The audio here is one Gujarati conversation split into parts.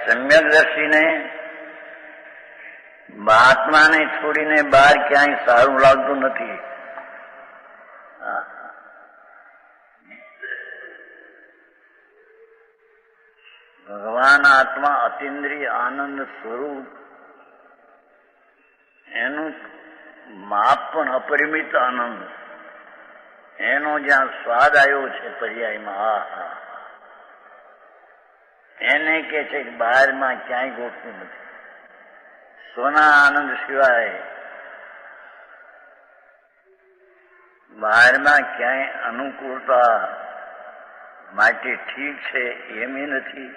સમ્યકદર્શીને આત્માને છોડીને બહાર ક્યાંય સારું લાગતું નથી. ભગવાન આત્મા અતિન્દ્રિય આનંદ સ્વરૂપ, એનું માપ પણ અપરિમિત આનંદ, એનો જ્યાં સ્વાદ આવ્યો છે પર્યાયમાં, એને કે છે કે બહારમાં ક્યાંય ગોઠવું નથી. સોના આનંદ સિવાય બહારમાં ક્યાંય અનુકૂળતા માટે ઠીક છે એમ નથી,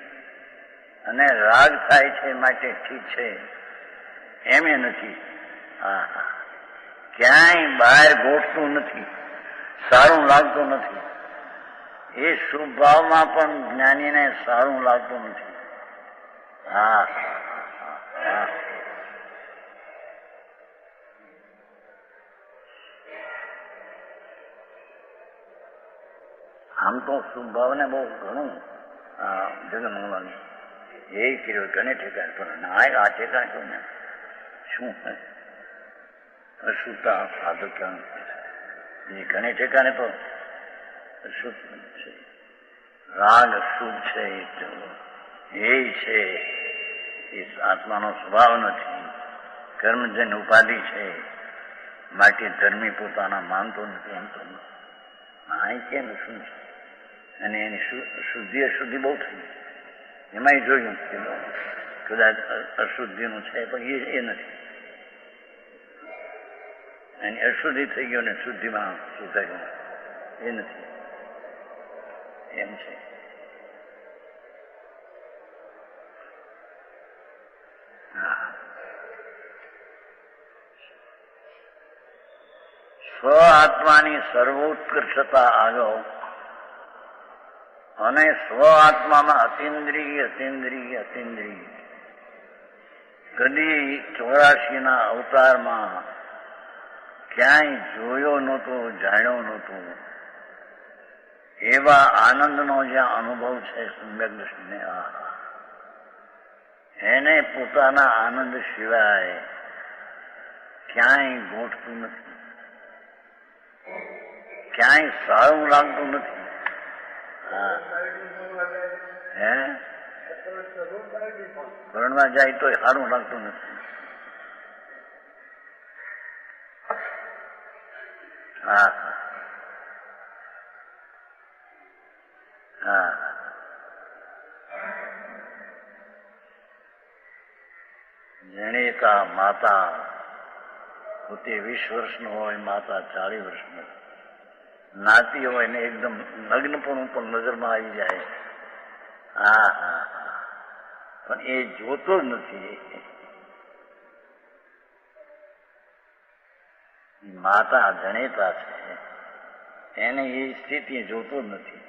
અને રાગ થાય છે માટે ઠીક છે એમ નથી. ક્યાંય બહાર ગોઠતું નથી, સારું લાગતું નથી. એ શુભ ભાવમાં પણ જ્ઞાનીને સારું લાગતું નથી. આમ તો શુભ ભાવને બહુ ઘણું જગન્મોહન એ કર્યો ઘણે ઠેકાણ, પણ ના આ ઠેકાણ કહું ને શું અશુદ્ધતા સાધક એ ઘણે ઠેકાણે તો અશુદ્ધ છે. રાગ શુદ્ધ છે એ છે, એ આત્માનો સ્વભાવ નથી. કર્મજન ઉપાધિ છે માટે ધર્મી પોતાના માનતો નથી. એમ તો અહીં કેમ શું છે, અને એની શુદ્ધિ અશુદ્ધિ બહુ થઈ. એમાંય જોયું કે કદાચ અશુદ્ધિનું છે પણ એ નથી, એની અશુદ્ધિ થઈ ગયો ને શુદ્ધિમાં શું થયું એ નથી. એમ છે. સ્વ આત્માની સર્વોત્કર્ષતા આગળ અને સ્વ આત્મામાં અતિન્દ્રિય અતિન્દ્રિય અતિન્દ્રિય કદી 84 અવતારમાં ક્યાંય જોયો નહોતો, જાણ્યો નહોતો એવા આનંદનો જ્યાં અનુભવ છે સમ્યકદર્શીને, એને પોતાના આનંદ સિવાય ક્યાંય ગોઠતું નથી, ક્યાંય સારું લાગતું નથી. ભણવા જાય તો સારું લાગતું નથી. જણેતા માતા પોતે 20 વર્ષનો હોય, માતા 40 વર્ષનો નાતી હોય ને એકદમ નગ્નપણું પણ નજરમાં આવી જાય. પણ એ જોતો જ નથી. માતા જણેતા છે, એને એ સ્થિતિ જોતો જ નથી.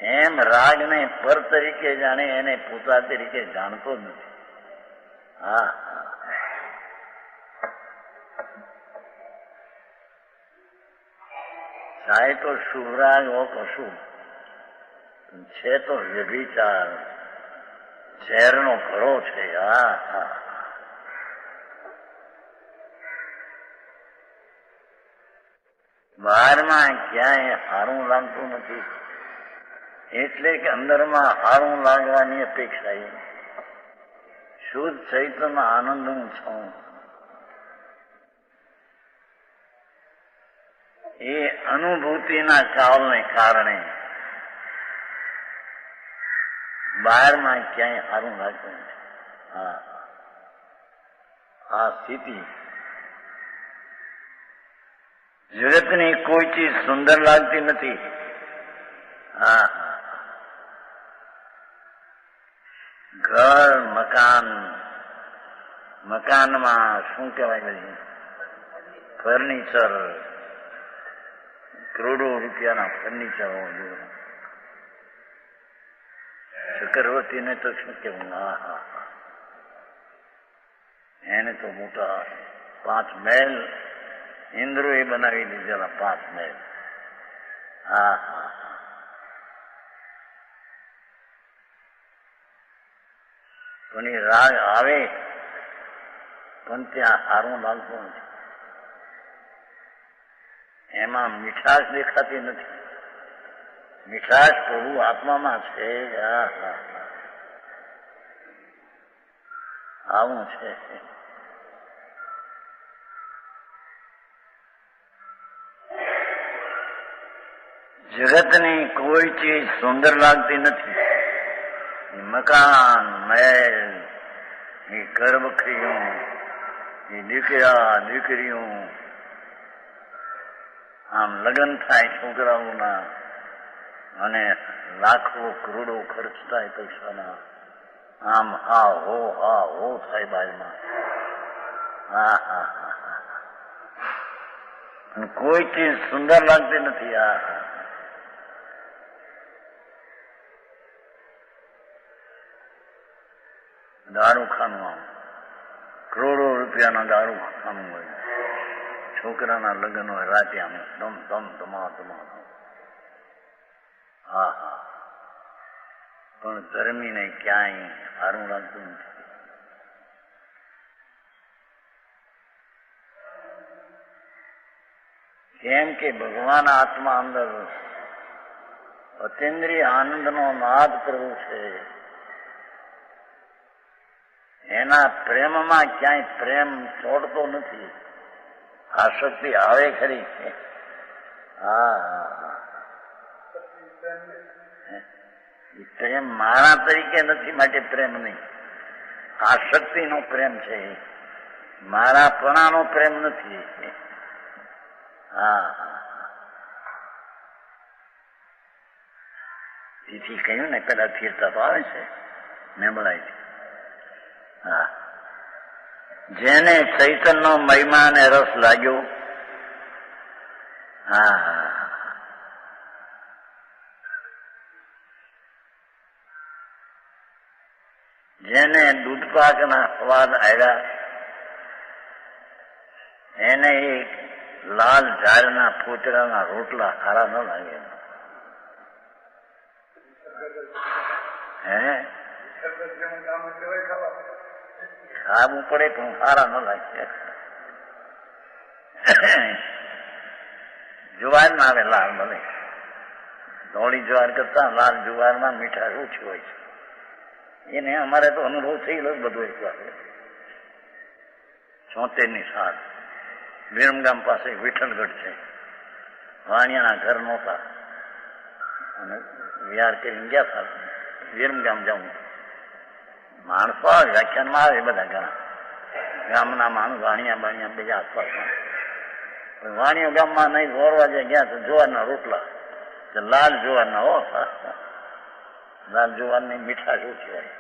એમ રાગને પર તરીકે જાણે, એને પોતા તરીકે જાણતો જ નથી. ચાહે તો શુભરાગ હો કશું છે તો વ્યભિચાર ઝેરનો ઘડો છે. બહારમાં ક્યાંય સારું લાગતું નથી, એટલે કે અંદરમાં સારું લાગવાની અપેક્ષા. શુદ્ધ ચૈતન્ય આનંદ હું છું, એ અનુભૂતિના કાળને કારણે બહારમાં ક્યાંય સારું લાગતું નથી. આ સ્થિતિ જગતની કોઈ ચીજ સુંદર લાગતી નથી. ઘર મકાન, મકાનમાં શું કહેવાય, ફર્નિચર, કરોડો રૂપિયાના ફર્નિચર. ચક્રવર્તીને તો શું કેવું, એને તો મોટા 5 મહેલ ઇન્દ્રોએ બનાવી દીધેલા, 5 મહેલ. પણ એ રાગ આવે પણ ત્યાં સારું લાગતું નથી, એમાં મીઠાશ દેખાતી નથી. મીઠાશ પ્રભુ આત્મામાં છે. આવું છે. જગતની કોઈ ચીજ સુંદર લાગતી નથી. મકાન, મહેલ, એ ઘર બકરીઓ, એ દીકરા દીકરીઓ, આમ લગ્ન થાય છોકરાઓના અને લાખો કરોડો ખર્ચ થાય પૈસાના, આમ હા હો થાય બાજમાં. હા હા હા, કોઈ ચીજ સુંદર લાગતી નથી. દારૂખાનું, આમ કરોડો રૂપિયાના દારૂખાનું હોય, છોકરાના લગ્ન હોય, રાતે આમ તમા. હા હા, પણ ધર્મીને ક્યાંય સારું લાગતું નથી. કેમ કે ભગવાન આત્મા અંદર અતિન્દ્રિય આનંદનો નાદ પ્રભુ છે. એના પ્રેમમાં ક્યાંય પ્રેમ છોડતો નથી. આસક્તિ આવે ખરી. પ્રેમ મારા તરીકે નથી, માટે પ્રેમ નહીં. આસક્તિનો પ્રેમ છે, મારાપણાનો પ્રેમ નથી. તેથી કહ્યું ને, પેલા સ્થિરતા તો આવે છે મેમળાય છે. જેને ચૈતનનો મહિમા અને રસ લાગ્યો, જેને દૂધપાકના સ્વાદ આવ્યા, એને એક લાલ ઝાડના ફૂતરાના રોટલા સારા ન લાગે. ખાવું પડે પણ સારા ન લાગે. જુવાર ના આવે લાલ મળે, ધોળી જુવાર કરતા લાલ જુવારમાં મીઠાશ ઓછી હોય છે. એને અમારે તો અનુભવ થયેલો જ બધો. એક વાર 76ની સાલ વિરમગામ પાસે વિઠ્ઠલગઢ છે, વાણિયાના ઘર નહોતા અને વિહાર કરીને ગયા હતા. વિરમગામ જાઉં, માણસો વ્યાખ્યાનમાં આવે બધા ઘણા ગામના માણસ, વાણિયા બાણિયા બીજા આસપાસમાં. વાણિયા ગામમાં નહીં દોરવા ગયા તો જુવારના રોટલા, લાલ જુવારના. લાલ જુવારની મીઠાશ ઓછી હોય,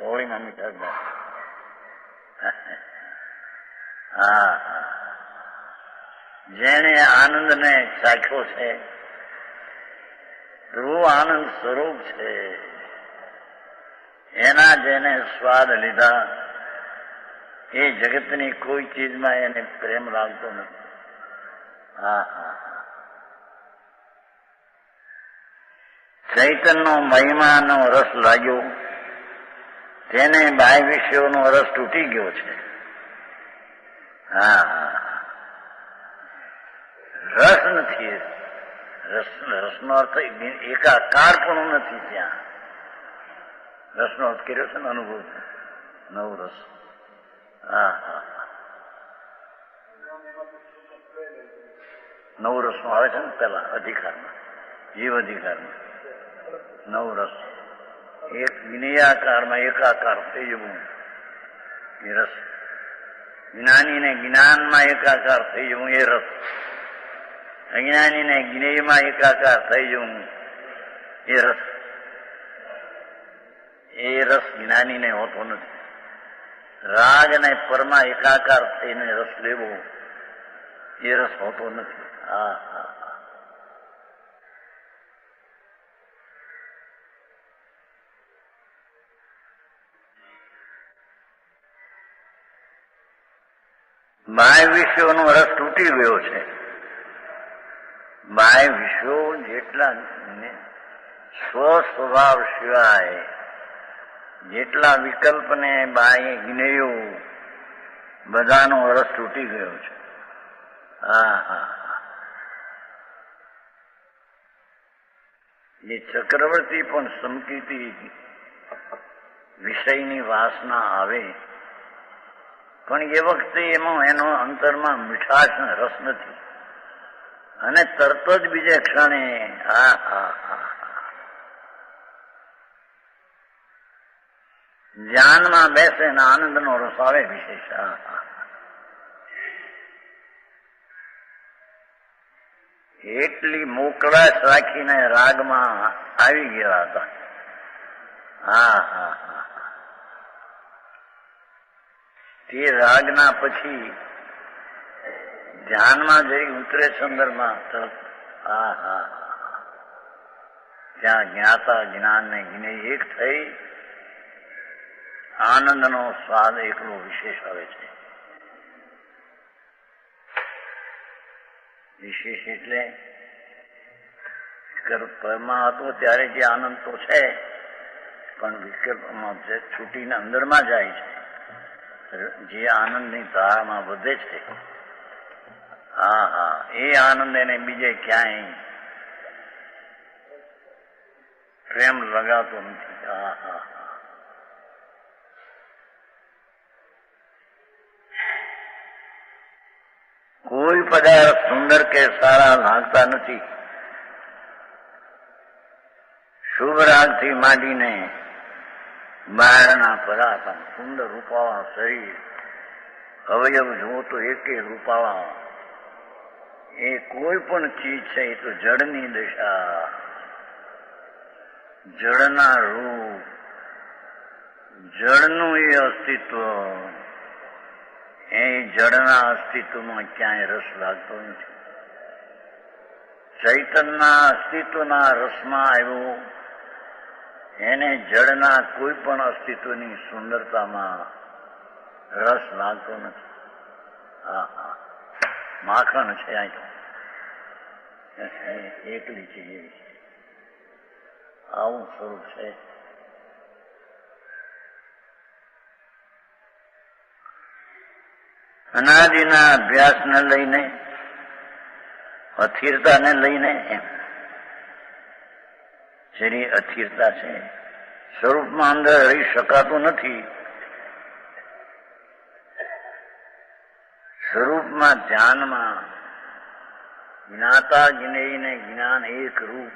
હોળીમાં મીઠાશ ના. જેને આનંદને ચાખ્યો છે, ધ્રુવ આનંદ સ્વરૂપ છે, એના જેને સ્વાદ લીધા, એ જગતની કોઈ ચીજમાં એને પ્રેમ લાગતો નથી. ચૈતનનો મહિમાનો રસ લાગ્યો, તેને બાહ્ય વિષયોનો રસ તૂટી ગયો છે. રસ નથી. રસનો અર્થ એકાકાર પણ નથી. ત્યાં રસનો અર્થ કર્યો છે ને, અનુભવ, નવો રસ. નવો રસનો આવે છે ને પેલા અધિકારમાં, જીવ અધિકારમાં નવો રસ. એક વિનયાકારમાં એકાકાર થઈ જવું એ રસ. જ્ઞાનીને જ્ઞાનમાં એકાકાર થઈ જવું એ રસ. અજ્ઞાનીને જ્ઞેયમાં એકાકાર થઈ જવું એ રસ. એ રસ જ્ઞાનીને હોતો નથી. રાગ અને પરમાં એકાકાર થઈને રસ લેવો એ રસ હોતો નથી. બાહ્ય વિષયોનો રસ તૂટી ગયો છે. બાહ્ય વિષયો જેટલા સ્વ સ્વભાવ સિવાય જેટલા વિકલ્પ ને બાહ્ય જ્ઞેયો બધાનો રસ તૂટી ગયો છે. હા હા એ ચક્રવર્તી પણ સમકીતી વિષયની વાસના આવે પણ એ વખતે એમાં એનો અંતરમાં મીઠાશ ને રસ નથી અને તરત જ બીજે ક્ષણે હા હા હા ધ્યાનમાં બેસે ને આનંદનો રસ આવે વિશેષ. હા હા એટલી મોકળાશ રાખીને રાગમાં આવી ગયા હતા. હા હા હા તે રાગના પછી ધ્યાનમાં જઈ ઉતરે ચંદ્રમાં તરત. હા હા ત્યાં જ્ઞાતા જ્ઞાન ને જ્ઞેય એક થઈ આનંદનો સ્વાદ એકલો વિશેષ આવે છે. વિશેષ એટલે વિકલ્પમાં હતો ત્યારે જે આનંદ તો છે પણ વિકલ્પમાં છૂટીને અંદરમાં જાય છે જે આનંદની ધારામાં વધે છે. હા હા એ આનંદ એને બીજે ક્યાંય પ્રેમ લગાતો નથી. હા હા કોઈ પદાર્થ સુંદર કે સારા લાગતા નથી. શુભ રાગથી માંડીને બહારના પદાર્થ સુંદર રૂપાવા શરીર અવયવ જુઓ તો એકે રૂપાવા એ કોઈ પણ ચીજ છે એ તો જળની દશા જળના રૂપ જળનું એ અસ્તિત્વ એ જળના અસ્તિત્વમાં ક્યાંય રસ લાગતો નથી. ચૈતનના અસ્તિત્વના રસમાં આવ્યો એને જળના કોઈ પણ અસ્તિત્વની સુંદરતામાં રસ લાગતો નથી. હા હા માખણ છે આ તો એકલી છે એવી છે. આવું સ્વરૂપ છે. અનાદિના અભ્યાસને લઈને અસ્થિરતાને લઈને એમ જેની અસ્થિરતા છે સ્વરૂપમાં અંદર રહી શકાતું નથી. સ્વરૂપમાં ધ્યાનમાં જ્ઞાતા જ્ઞેયને જ્ઞાન એક રૂપ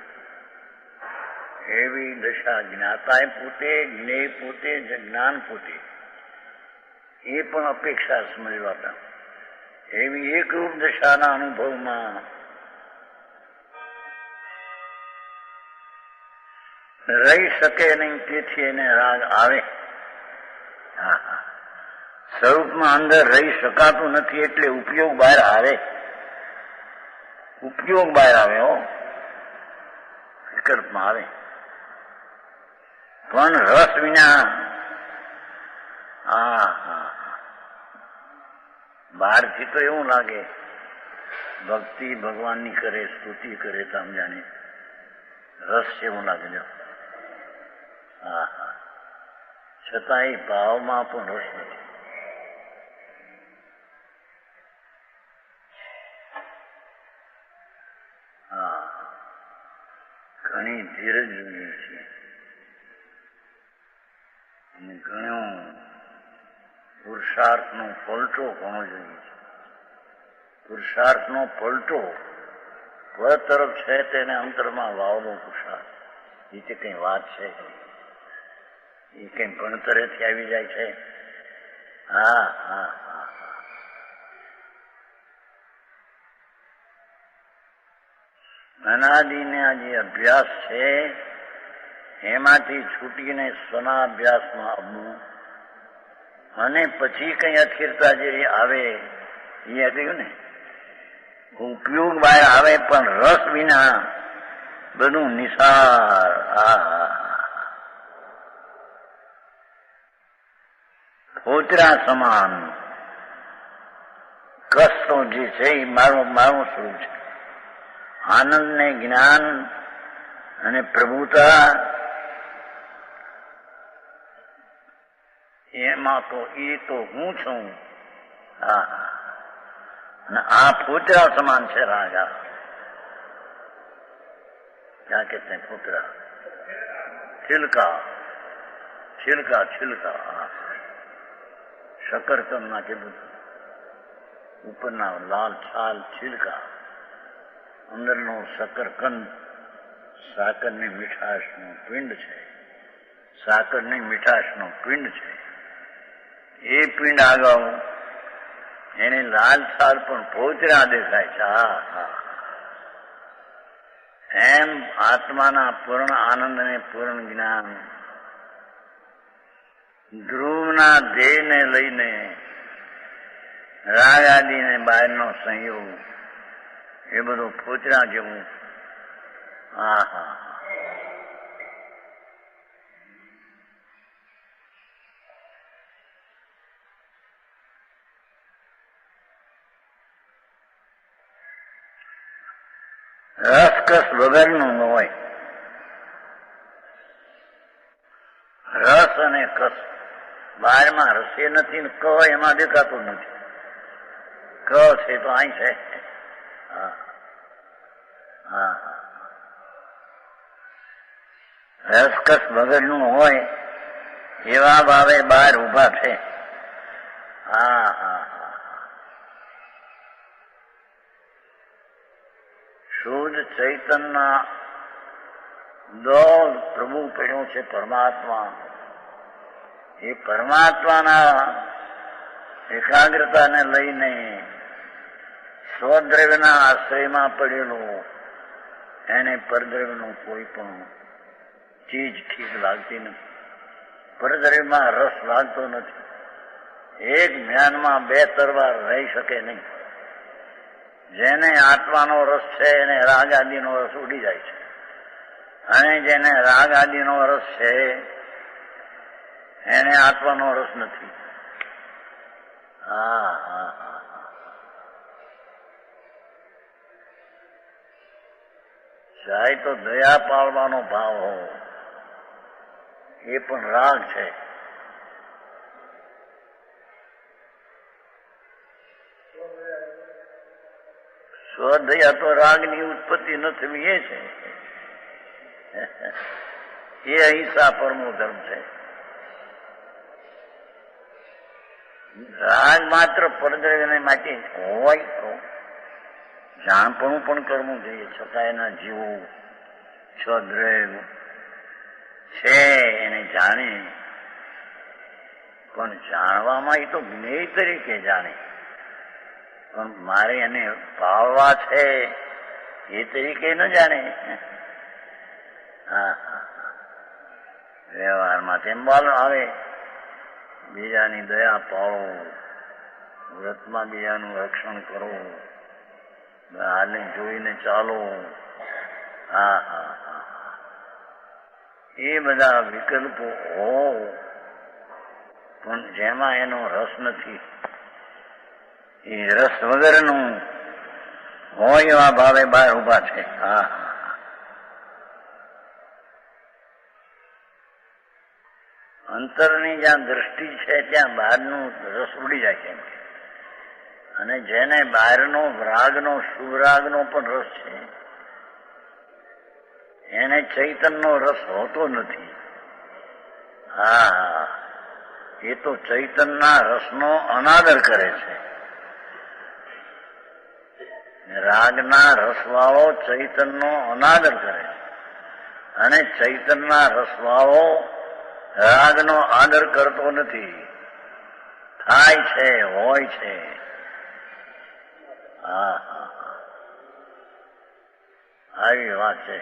એવી દશા જ્ઞાતાએ પોતે જ્ઞેય પોતે જ્ઞાન પોતે એ પણ અપેક્ષા સમજવાતા એવી એકરૂપ દશાના અનુભવમાં રહી શકે નહીં. તેથી એને રાગ આવે. સ્વરૂપમાં અંદર રહી શકાતું નથી એટલે ઉપયોગ બહાર આવે. ઉપયોગ બહાર આવે હો વિકલ્પમાં આવે પણ રસ વિના હા હા બહારથી તો એવું લાગે ભક્તિ ભગવાનની કરે સ્તુતિ કરે તો આમ જાણે રસ છે એવું લાગે. જો હા હા છતાં એ ભાવમાં પણ રસ નથી. હા ઘણી ધીરજ જોઈએ છે અને ઘણો પુરુષાર્થનો પલટો ઘણો જોઈએ છે. પુરુષાર્થનો પલટો પર તરફ છે તેને અંતરમાં વાવનો પુરુષાર્થ એ તે કઈ વાત છે એ કઈ ભણતરેથી આવી જાય છે. હા હા હા અનાદિને આ જે અભ્યાસ છે એમાંથી છૂટીને સ્વનાભ્યાસમાં આવવું અને પછી કઈ અસ્થિરતા જે આવે એ કહ્યું ને ઉપયોગ બહાર આવે પણ રસ વિના બધું નિસાર. ફોતરા સમાન કષ્ટો જે છે એ મારું સ્વરૂપ છે. આનંદ ને જ્ઞાન અને પ્રભુતા એમાં તો એ તો હું છું. હા, અને આ પુત્ર સમાન છે રાગ. क्या कहते हैं पुत्र? छिलका, छिलका छिलका. शकरकंद નાખેલું ઉપરના લાલ છાલ છિલકા, અંદરનો શકરકંદ સાકરની મીઠાશનું પિંડ છે. સાકરની મીઠાશનું પિંડ છે. એ પિંડ આગળ એની લાલ છાલ પણ ભોચરા દેખાય છે. હા હા. એમ આત્માના પૂર્ણ આનંદ અને પૂર્ણ જ્ઞાન ધ્રુવના ધ્યેયને લઈને રાગ આદિને બહારનો સંયોગ એ બધું ફોચરા જેવું. હા હા. રસકસ વગરનું હોય. રસ અને કસ બહારમાં રસે નથી ને ક એમાં દેખાતું નથી. ક છે તો અહીં છે. હા હા. રસકસ વગરનું હોય એવા ભાવે બહાર ઉભા છે. હા હા. શુદ્ધ ચૈતનના દોર પ્રભુ પડ્યો છે પરમાત્મા. એ પરમાત્માના એકાગ્રતાને લઈને સ્વદ્રવ્યના આશ્રયમાં પડેલું એને પરદ્રવ્યનું કોઈ પણ ચીજ ઠીક લાગતી નથી. પરદ્રવ્યમાં રસ લાગતો નથી. એક જ્ઞાનમાં બે તરવાર રહી શકે નહીં. જેને આત્માનો રસ છે એને રાગ આદિનો રસ ઉડી જાય છે, અને જેને રાગ આદિનો રસ છે એને આત્માનો રસ નથી. હા હા હા. ચાહે તો દયા પાળવાનો ભાવ હો, એ પણ રાગ છે. સ્વદયા તો રાગની ઉત્પત્તિ ન થવી એ છે. એ અહિંસા પરમો ધર્મ છે. રાગ માત્ર પરદ્રવ્યને માટે હોય તો જાણપણું પણ કરવું જોઈએ. છતાં એના જીવો સ્વદ્રવ્ય છે એને જાણે, પણ જાણવામાં એ તો જ્ઞેય તરીકે જાણે, પણ મારે એને પાળવા છે એ તરીકે ન જાણે. હા હા. વ્યવહારમાં તેમ બોલ આવે બીજાની દયા પાળો, વ્રતમાં બીજાનું રક્ષણ કરો, હાલને જોઈને ચાલો. હા હા હા. એ બધા વિકલ્પો હો, પણ જેમાં એનો રસ નથી, એ રસ વગરનું હોય એવા ભાવે બહાર ઉભા છે. હા. અંતરની જ્યાં દ્રષ્ટિ છે ત્યાં બહારનું રસ ઉડી જાય છે. અને જેને બહારનો રાગનો શુભરાગનો પણ રસ છે એને ચૈતનનો રસ હોતો નથી. હા, એ તો ચૈતનના રસનો અનાદર કરે છે. રાગના રસવાળો ચૈતનનો અનાદર કરે છે, અને ચૈતનના રસવાળો રાગનો આદર કરતો નથી. થાય છે, હોય છે. હા હા. આવી વાત છે.